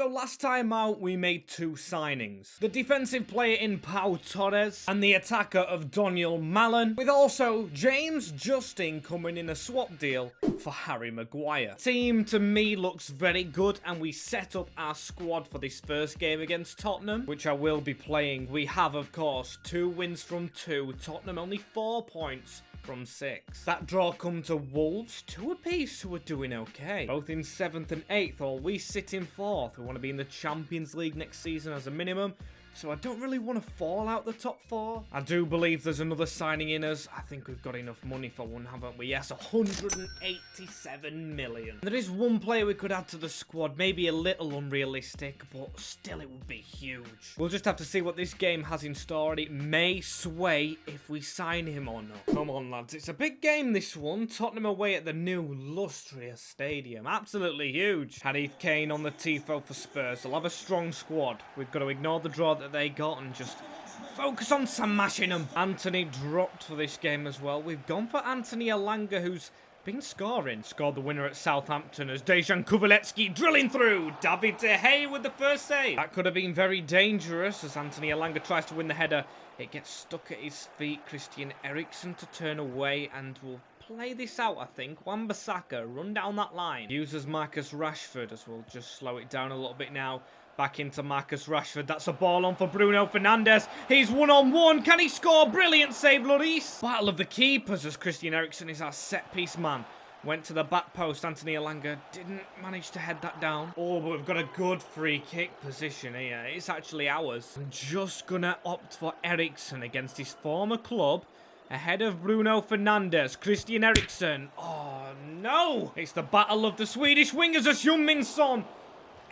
So last time out, we made two signings. The defensive player in Pau Torres and the attacker of Daniel Malen, with also James Justin coming in a swap deal for Harry Maguire. Team to me looks very good, and we set up our squad for this first game against Tottenham, which I will be playing. We have, of course, 2 wins from 2. Tottenham only 4 points from 6. That draw come to Wolves, 2 apiece, who are doing okay. Both in 7th and 8th, or we sit in 4th. We want to be in the Champions League next season as a minimum, so I don't really want to fall out the top 4. I do believe there's another signing in us. I think we've got enough money for one, haven't we? Yes, 187 million. There is one player we could add to the squad, maybe a little unrealistic, but still it would be huge. We'll just have to see what this game has in store, and it may sway if we sign him or not. Come on, lads. It's a big game, this one. Tottenham away at the new Lustrious Stadium. Absolutely huge. Harry Kane on the tifo for Spurs. They'll have a strong squad. We've got to ignore the draw that they got and just focus on smashing them. Anthony dropped for this game as well. We've gone for Anthony Elanga, who's been scoring. Scored the winner at Southampton as Dejan Kuvaletsky drilling through. David De Gea with the first save. That could have been very dangerous as Anthony Elanga tries to win the header. It gets stuck at his feet. Christian Eriksen to turn away, and we'll play this out, I think. Wan-Bissaka, run down that line. Uses Marcus Rashford, as we'll just slow it down a little bit now. Back into Marcus Rashford. That's a ball on for Bruno Fernandes. He's one-on-one. Can he score? Brilliant save, Lloris. Battle of the keepers as Christian Eriksen is our set-piece man. Went to the back post. Anthony Elanga didn't manage to head that down. Oh, but we've got a good free kick position here. It's actually ours. I'm just going to opt for Eriksen against his former club. Ahead of Bruno Fernandes. Christian Eriksen. Oh, no. It's the battle of the Swedish wingers as Heung-min Son.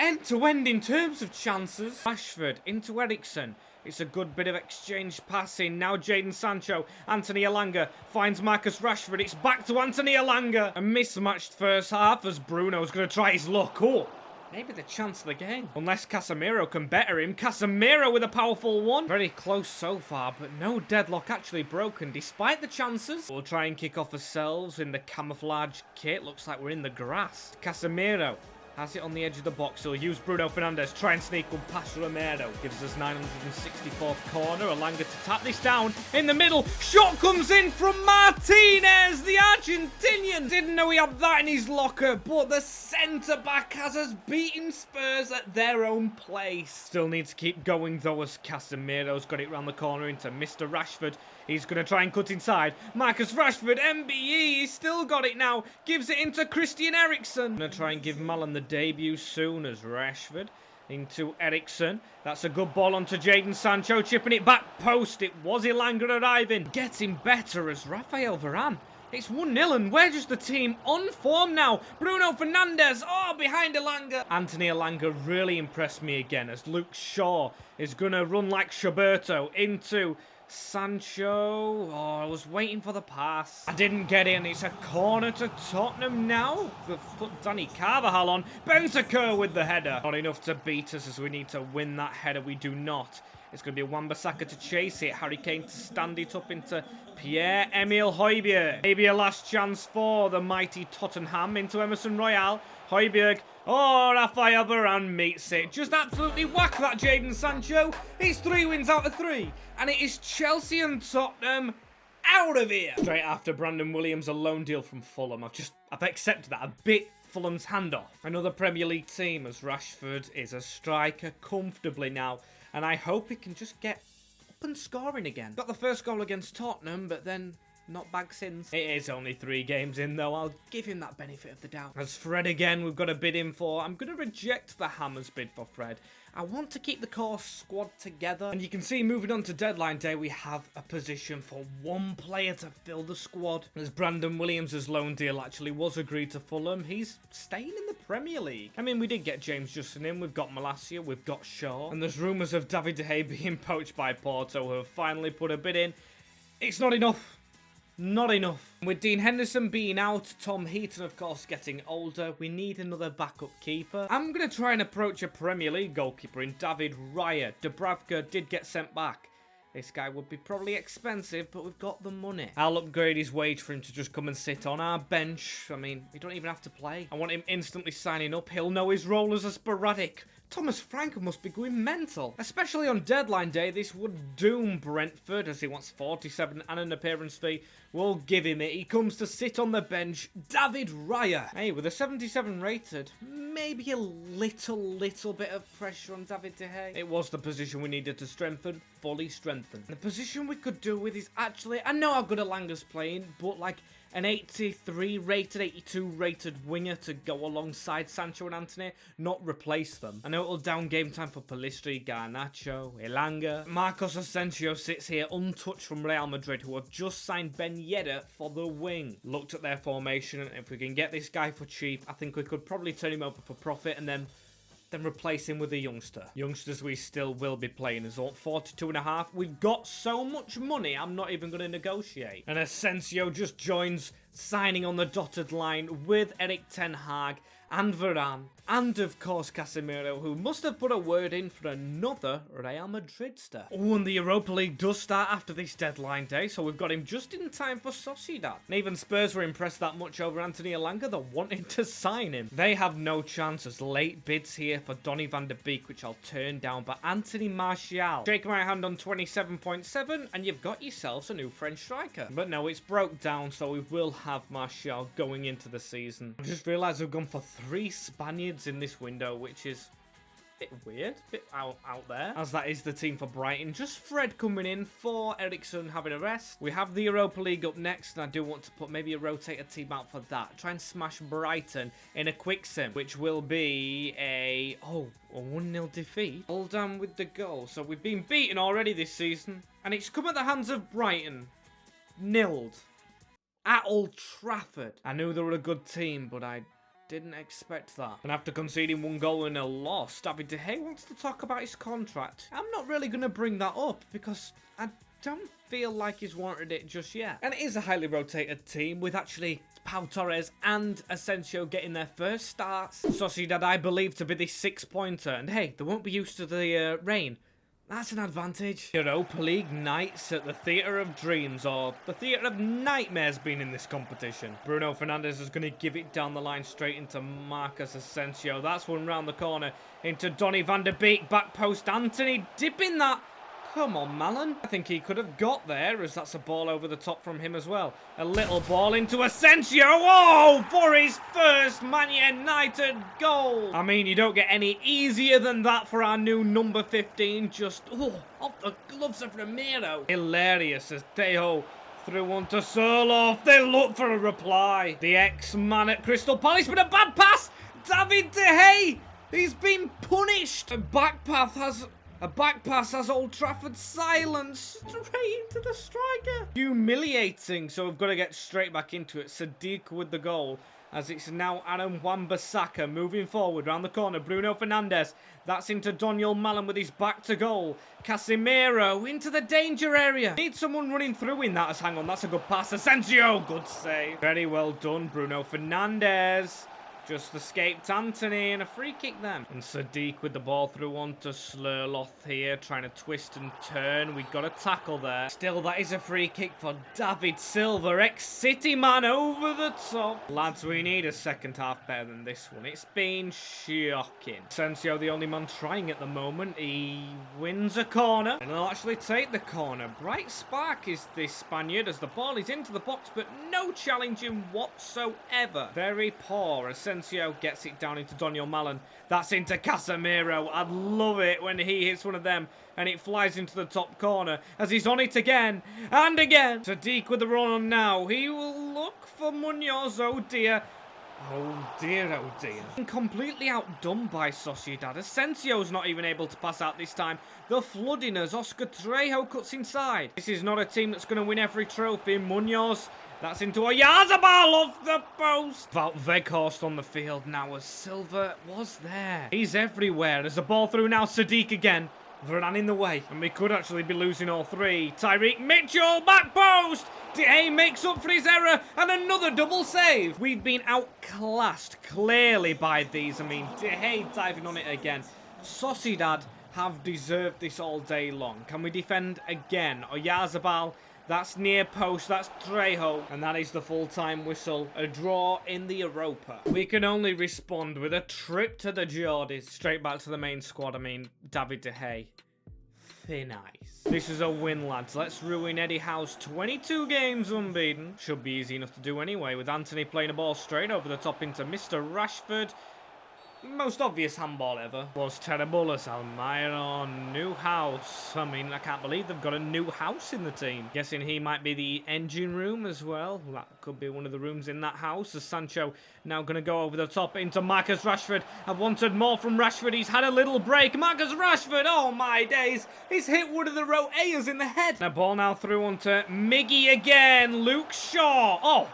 End-to-end in terms of chances. Rashford into Eriksen. It's a good bit of exchange passing. Now Jadon Sancho. Anthony Elanga finds Marcus Rashford. It's back to Anthony Elanga. A mismatched first half as Bruno's going to try his luck. Oh, maybe the chance of the game. Unless Casemiro can better him. Casemiro with a powerful one. Very close so far, but no deadlock actually broken despite the chances. We'll try and kick off ourselves in the camouflage kit. Looks like we're in the grass. Casemiro has it on the edge of the box. He'll use Bruno Fernandes. Try and sneak one past Romero. Gives us 964th corner. Elanga to tap this down in the middle. Shot comes in from Martinez, the Argentinian. Didn't know he had that in his locker, but the centre-back has us beating Spurs at their own place. Still needs to keep going though as Casemiro's got it round the corner into Mr. Rashford. He's going to try and cut inside. Marcus Rashford, MBE, he's still got it now. Gives it into Christian Eriksen. Going to try and give Malen the debut soon as Rashford into Eriksen. That's a good ball onto Jadon Sancho, chipping it back post. It was Elanga arriving. Getting better as Rafael Varane. It's 1-0 and we're just the team on form now. Bruno Fernandes, oh, behind Elanga. Anthony Elanga really impressed me again as Luke Shaw is going to run like Schaberto into Sancho. Oh, I was waiting for the pass. I didn't get in. It's a corner to Tottenham now. They've put Danny Carvajal on. Bentancur with the header. Not enough to beat us as we need to win that header. We do not. It's going to be Wan-Bissaka to chase it. Harry Kane to stand it up into Pierre-Emile Højbjerg. Maybe a last chance for the mighty Tottenham into Emerson Royal. Højbjerg. Oh, Rafael Varane meets it. Just absolutely whack that Jadon Sancho. It's 3 wins out of 3. And it is Chelsea and Tottenham out of here. Straight after Brandon Williams, a loan deal from Fulham. I've accepted that. I bit Fulham's hand off. Another Premier League team as Rashford is a striker comfortably now. And I hope he can just get up and scoring again. Got the first goal against Tottenham, but then not back since. It is only 3 games in though. I'll give him that benefit of the doubt. As Fred again, we've got a bid in for. I'm going to reject the Hammers bid for Fred. I want to keep the core squad together. And you can see moving on to deadline day, we have a position for 1 player to fill the squad. As Brandon Williams' loan deal actually was agreed to Fulham, he's staying in the Premier League. I mean, we did get James Justin in. We've got Malacia, we've got Shaw. And there's rumours of David De Gea being poached by Porto, who have finally put a bid in. It's not enough. Not enough. With Dean Henderson being out, Tom Heaton of course getting older, we need another backup keeper. I'm going to try and approach a Premier League goalkeeper in David Raya. Dubravka did get sent back. This guy would be probably expensive, but we've got the money. I'll upgrade his wage for him to just come and sit on our bench. I mean, he don't even have to play. I want him instantly signing up. He'll know his role as a sporadic Thomas Frank must be going mental. Especially on deadline day, this would doom Brentford as he wants 47 and an appearance fee. We'll give him it. He comes to sit on the bench. David Raya. Hey, with a 77 rated, maybe a little bit of pressure on David De Gea. It was the position we needed to strengthen, fully strengthen. The position we could do with is actually, I know how good Elanga's playing, but like an 83 rated, 82 rated winger to go alongside Sancho and Antony, not replace them. I know it'll down game time for Pellistri, Garnacho, Elanga. Marcos Asensio sits here untouched from Real Madrid, who have just signed Ben Yedder for the wing. Looked at their formation, and if we can get this guy for cheap, I think we could probably turn him over for profit and then replace him with a youngster. Youngsters we still will be playing as 42.5. We've got so much money, I'm not even going to negotiate. And Asensio just joins, signing on the dotted line with Erik ten Hag and Varane, and of course Casemiro, who must have put a word in for another Real Madridster. Oh, and the Europa League does start after this deadline day, so we've got him just in time for Sociedad. And even Spurs were impressed that much over Anthony Elanga, they're wanting to sign him. They have no chance as late bids here for Donny van de Beek, which I'll turn down, but Anthony Martial. Shake my hand on 27.7, and you've got yourselves a new French striker. But no, it's broke down, so we will have Martial going into the season. I just realised we've gone for 3 Spaniards in this window, which is a bit weird, a bit out there, as that is the team for Brighton. Just Fred coming in for Ericsson having a rest. We have the Europa League up next, and I do want to put maybe a rotator team out for that. Try and smash Brighton in a quick sim, which will be a 1-0 defeat. All done with the goal. So we've been beaten already this season, and it's come at the hands of Brighton. Nilled at Old Trafford. I knew they were a good team, but I didn't expect that. And after conceding 1 goal in a loss, David De Gea wants to talk about his contract. I'm not really going to bring that up because I don't feel like he's wanted it just yet. And it is a highly rotated team with actually Pau Torres and Asensio getting their first starts. Sociedad, I believe, to be the 6-pointer. And hey, they won't be used to the rain. That's an advantage. Europa League nights at the Theatre of Dreams, or the Theatre of Nightmares, being in this competition. Bruno Fernandes is going to give it down the line straight into Marcos Asensio. That's one round the corner into Donny van de Beek. Back post, Antony dipping that. Come on, Malen. I think he could have got there, as that's a ball over the top from him as well. A little ball into Asensio. Oh, for his first Man United goal. I mean, you don't get any easier than that for our new number 15. Just, off the gloves of Ramiro. Hilarious as Tejo threw one to Soloff. They look for a reply. The ex-man at Crystal Palace with a bad pass. David De Gea. He's been punished. A back pass has Old Trafford silence. Straight into the striker. Humiliating, so we've got to get straight back into it. Sadiq with the goal, as it's now Aaron Wan-Bissaka moving forward round the corner. Bruno Fernandes. That's into Daniel Malen with his back to goal. Casemiro into the danger area. Need someone running through in that. Hang on, that's a good pass. Asensio, good save. Very well done, Bruno Fernandes. Just escaped Antony, and a free kick then. And Sadiq with the ball through onto Slurloth here, trying to twist and turn. We got a tackle there. Still, that is a free kick for David Silva, ex-City man, over the top. Lads, we need a second half better than this one. It's been shocking. Sancho, the only man trying at the moment. He wins a corner, and he'll actually take the corner. Bright spark is this Spaniard, as the ball is into the box, but no challenging whatsoever. Very poor. Asensio gets it down into Daniel Malen. That's into Casemiro. I'd love it when he hits one of them and it flies into the top corner as he's on it again and again. Sadiq with the run on now. He will look for Munoz. Oh dear. Oh dear, oh dear. Completely outdone by Sociedad. Asensio's not even able to pass out this time. The flooding as Oscar Trejo cuts inside. This is not a team that's going to win every trophy. Munoz. That's into Oyarzabal off the post. Wout Weghorst on the field now as Silva was there. He's everywhere. There's a ball through now. Sadiq again. Varane in the way. And we could actually be losing all 3. Tyreek Mitchell, back post. De Gea makes up for his error. And another double save. We've been outclassed clearly by these. I mean, De Gea diving on it again. Sociedad have deserved this all day long. Can we defend again? Oyarzabal. That's near post, that's Trejo. And that is the full-time whistle. A draw in the Europa. We can only respond with a trip to the Geordies. Straight back to the main squad. I mean, David De Gea. Thin ice. This is a win, lads. Let's ruin Eddie Howe's 22 games unbeaten. Should be easy enough to do anyway, with Anthony playing a ball straight over the top into Mr. Rashford. Most obvious handball ever. Was terrible as Almiron. New house. I mean, I can't believe they've got a new house in the team. Guessing he might be the engine room as well. That could be one of the rooms in that house. As Sancho now going to go over the top into Marcus Rashford. I've wanted more from Rashford. He's had a little break. Marcus Rashford. Oh my days. He's hit one of the Roteas in the head. The ball now through onto Miggy again. Luke Shaw. Oh.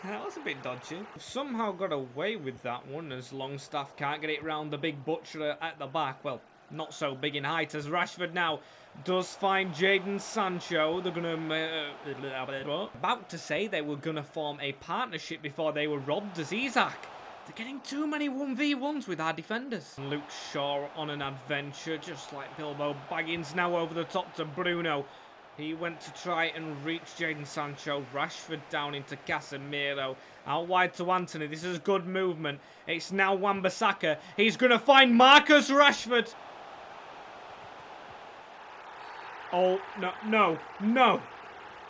That was a bit dodgy. Somehow got away with that one as Longstaff can't get it round the big butcher at the back. Well, not so big in height as Rashford now does find Jadon Sancho. They're going to... about to say they were going to form a partnership before they were robbed as Isaac. They're getting too many 1v1s with our defenders. Luke Shaw on an adventure, just like Bilbo Baggins now over the top to Bruno. He went to try and reach Jadon Sancho. Rashford down into Casemiro. Out wide to Anthony. This is good movement. It's now Wan-Bissaka. He's going to find Marcus Rashford. Oh, no, no, no.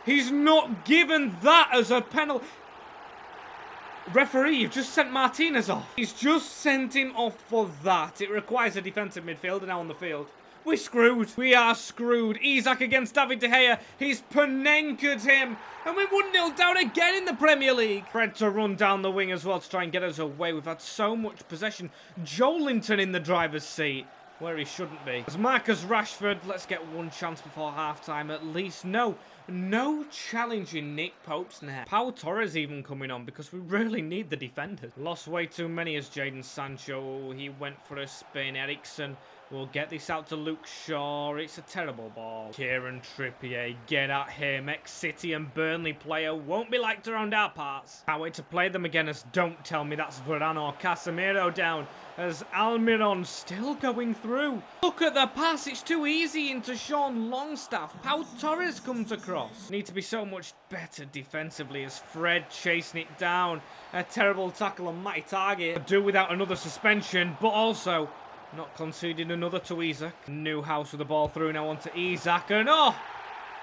He's not given that as a penalty. Referee, you've just sent Martinez off. He's just sent him off for that. It requires a defensive midfielder now on the field. We're screwed. We are screwed. Isaac against David De Gea. He's Panenka'd him. And we're 1-0 down again in the Premier League. Fred to run down the wing as well to try and get us away. We've had so much possession. Joelinton in the driver's seat, where he shouldn't be. As Marcus Rashford, let's get one chance before half-time at least. No challenging Nick Pope's net. Pau Torres even coming on because we really need the defenders. Lost way too many as Jadon Sancho. He went for a spin. Eriksen will get this out to Luke Shaw. It's a terrible ball. Kieran Trippier, get at him. Ex-City and Burnley player won't be liked around our parts. Can't wait to play them again as don't tell me that's Varane or Casemiro down. As Almiron still going through. Look at the pass. It's too easy into Sean Longstaff. Pau Torres comes across. Need to be so much better defensively as Fred chasing it down. A terrible tackle on Matty Target. Do without another suspension, but also not conceding another to Isaac. Newhouse with the ball through now onto Isaac. And oh,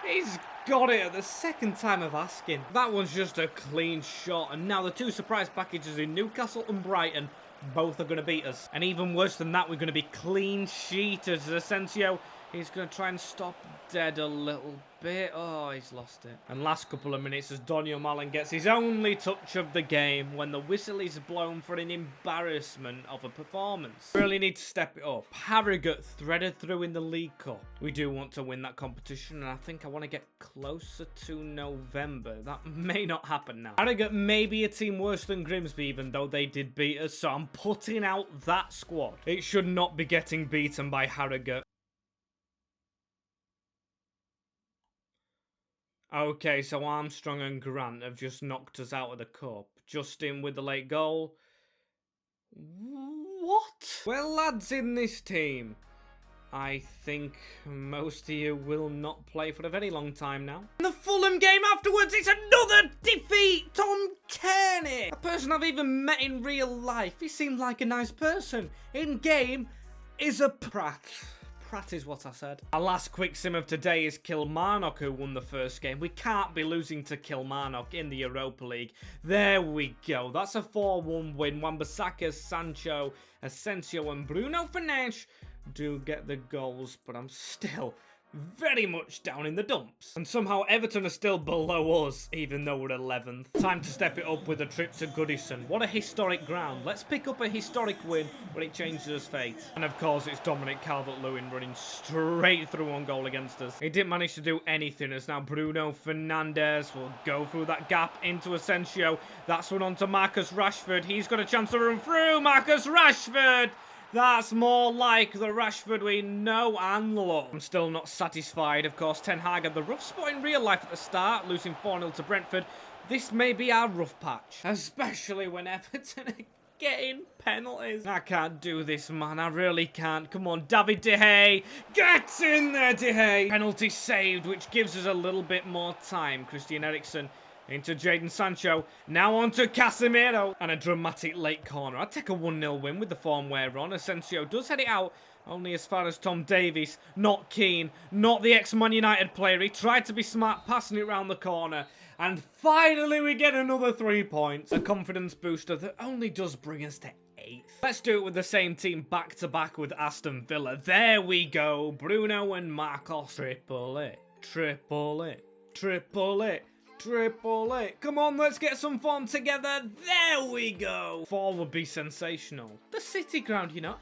he's got it at the second time of asking. That one's just a clean shot. And now the two surprise packages in Newcastle and Brighton. Both are going to beat us. And even worse than that, we're going to be clean sheeted. Asensio, he's going to try and stop dead a little bit. Oh, he's lost it. And last couple of minutes as Malen gets his only touch of the game when the whistle is blown for an embarrassment of a performance. Really need to step it up. Harrogate threaded through in the League Cup. We do want to win that competition, and I think I want to get closer to November. That may not happen now. Harrogate may be a team worse than Grimsby, even though they did beat us, so I'm putting out that squad. It should not be getting beaten by Harrogate. Okay, so Armstrong and Grant have just knocked us out of the cup. Justin with the late goal. What? Well, lads in this team, I think most of you will not play for a very long time now. In the Fulham game afterwards, it's another defeat! Tom Kearney! A person I've even met in real life. He seemed like a nice person. In game, is a prat. Pratt is what I said. Our last quick sim of today is Kilmarnock, who won the first game. We can't be losing to Kilmarnock in the Europa League. There we go. That's a 4-1 win. Wan-Bissaka, Sancho, Asensio and Bruno Fernandes do get the goals, but I'm still very much down in the dumps. And somehow Everton are still below us, even though we're 11th. Time to step it up with a trip to Goodison. What a historic ground. Let's pick up a historic win when it changes us fate. And of course, it's Dominic Calvert-Lewin running straight through on goal against us. He didn't manage to do anything, as now Bruno Fernandes will go through that gap into Asensio. That's one on to Marcus Rashford. He's got a chance to run through. Marcus Rashford! That's more like the Rashford we know and love. I'm still not satisfied. Of course, Ten Hag had the rough spot in real life at the start, losing 4-0 to Brentford. This may be our rough patch, especially when Everton getting penalties. I can't do this, man. I really can't. Come on, David De Gea. Get in there, De Gea. Penalty saved, which gives us a little bit more time. Christian Eriksen into Jadon Sancho. Now on to Casemiro. And a dramatic late corner. I'd take a 1-0 win with the form we're on. Asensio does head it out. Only as far as Tom Davies. Not keen. Not the ex-Man United player. He tried to be smart, passing it round the corner. And finally we get another 3 points. A confidence booster that only does bring us to 8th. Let's do it with the same team back-to-back with Aston Villa. There we go. Bruno and Marcos. Triple it. Triple it. Triple it. Triple it. Come on, let's get some fun together. There we go. 4 would be sensational. The City ground, you know,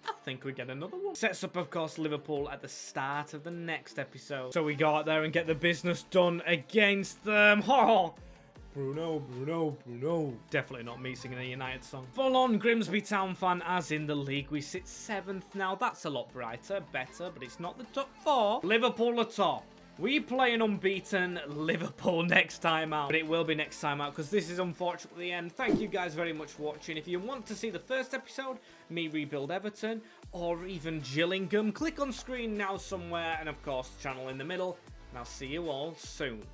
I think we get another one. Sets up, of course, Liverpool at the start of the next episode. So we go out there and get the business done against them. Oh, Bruno, Bruno, Bruno. Definitely not me singing a United song. Full-on Grimsby Town fan, as in the league. We sit 7th now. That's a lot brighter, better, but it's not the top 4. Liverpool are top. We play an unbeaten Liverpool next time out. But it will be next time out because this is unfortunately the end. Thank you guys very much for watching. If you want to see the first episode, me rebuild Everton, or even Gillingham, click on screen now somewhere. And of course, channel in the middle. And I'll see you all soon.